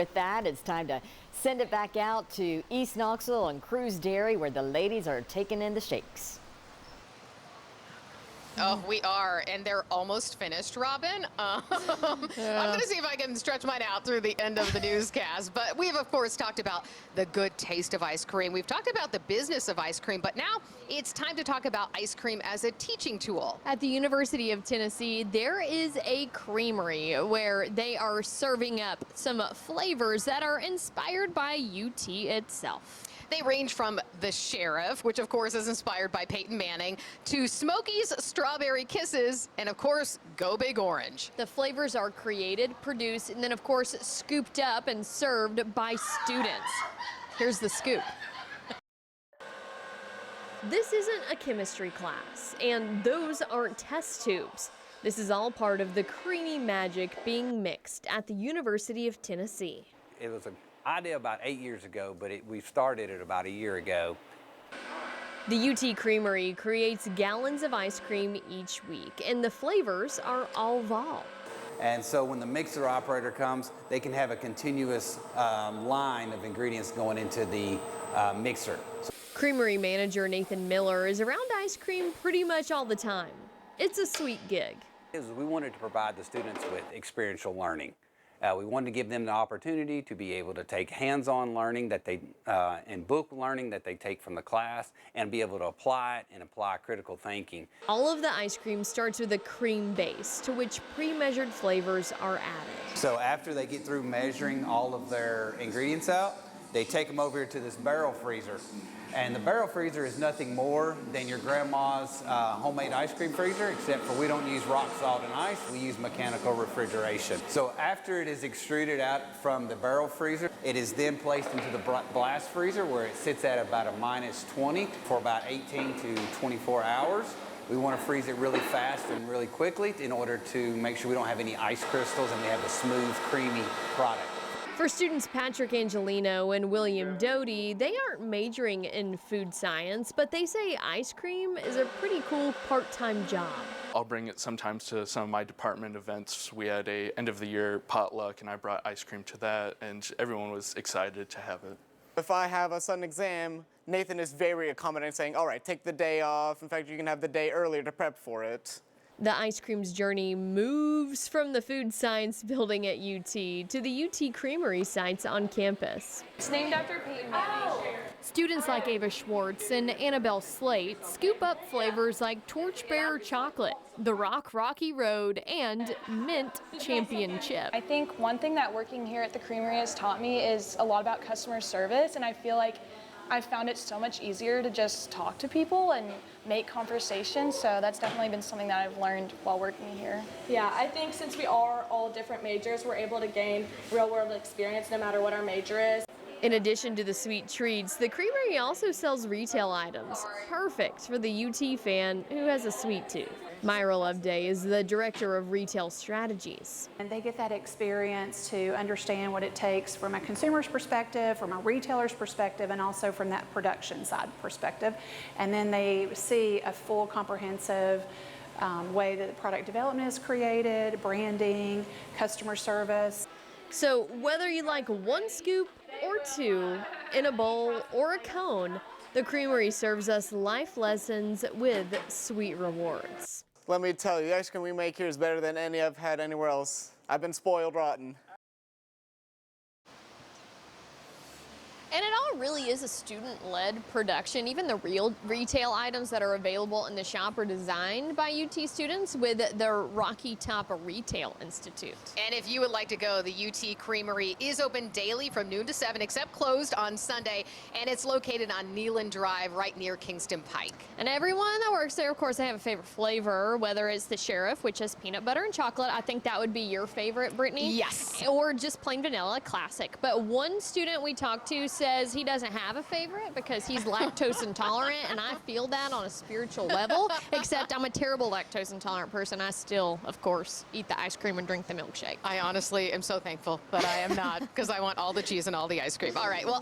With that, it's time to send it back out to East Knoxville and Cruise Dairy, where the ladies are taking in the shakes. Oh, we are, and they're almost finished, Robin. I'm going to see if I can stretch mine out through the end of the newscast. But we've, of course, talked about the good taste of ice cream. We've talked about the business of ice cream, but now it's time to talk about ice cream as a teaching tool. At the University of Tennessee, there is a creamery where they are serving up some flavors that are inspired by UT itself. They range from the Sheriff, which of course is inspired by Peyton Manning, to Smokey's Strawberry Kisses, and of course, Go Big Orange. The flavors are created, produced, and then of course scooped up and served by students. Here's the scoop. This isn't a chemistry class, and those aren't test tubes. This is all part of the creamy magic being mixed at the University of Tennessee. It was an idea about 8 years ago, but we started it about a year ago. The UT Creamery creates gallons of ice cream each week, and the flavors are all vol. And so when the mixer operator comes, they can have a continuous line of ingredients going into the mixer. Creamery manager Nathan Miller is around ice cream pretty much all the time. It's a sweet gig. We wanted to provide the students with experiential learning. We wanted to give them the opportunity to be able to take hands-on learning that they, and book learning that they take from the class, and be able to apply it and apply critical thinking. All of the ice cream starts with a cream base, to which pre-measured flavors are added. So after they get through measuring all of their ingredients out, they take them over to this barrel freezer. And the barrel freezer is nothing more than your grandma's homemade ice cream freezer, except for we don't use rock salt and ice, we use mechanical refrigeration. So after it is extruded out from the barrel freezer, it is then placed into the blast freezer, where it sits at about a -20 for about 18 to 24 hours. We want to freeze it really fast and really quickly in order to make sure we don't have any ice crystals and we have a smooth, creamy product. For students Patrick Angelino and William Doty, they aren't majoring in food science, but they say ice cream is a pretty cool part-time job. I'll bring it sometimes to some of my department events. We had a end of the year potluck and I brought ice cream to that, and everyone was excited to have it. If I have a sudden exam, Nathan is very accommodating, saying, all right, take the day off. In fact, you can have the day earlier to prep for it. The ice cream's journey moves from the food science building at UT to the UT Creamery sites on campus. It's named after Peyton Manning. Students like Ava Schwartz and Annabelle Slate scoop up flavors like Torchbearer Chocolate, the Rocky Road, and Mint Championship. I think one thing that working here at the Creamery has taught me is a lot about customer service, and I feel like I've found it so much easier to just talk to people and make conversation, so that's definitely been something that I've learned while working here. Yeah, I think since we are all different majors, we're able to gain real-world experience no matter what our major is. In addition to the sweet treats, the Creamery also sells retail items, perfect for the UT fan who has a sweet tooth. Myra Loveday is the director of retail strategies. And they get that experience to understand what it takes from a consumer's perspective, from a retailer's perspective, and also from that production side perspective. And then they see a full comprehensive way that the product development is created, branding, customer service. So whether you like one scoop or two in a bowl or a cone, the Creamery serves us life lessons with sweet rewards. Let me tell you, the ice cream we make here is better than any I've had anywhere else. I've been spoiled rotten. And it all really is a student-led production. Even the real retail items that are available in the shop are designed by UT students with the Rocky Top Retail Institute. And if you would like to go, the UT Creamery is open daily from noon to 7, except closed on Sunday, and it's located on Neyland Drive right near Kingston Pike. And everyone that works there, of course, they have a favorite flavor, whether it's the Sheriff, which is peanut butter and chocolate. I think that would be your favorite, Brittany. Yes. Or just plain vanilla, classic. But one student we talked to says he doesn't have a favorite because he's lactose intolerant, and I feel that on a spiritual level, except I'm a terrible lactose intolerant person. I still, of course, eat the ice cream and drink the milkshake. I honestly am so thankful that I am not, because I want all the cheese and all the ice cream. All right, well.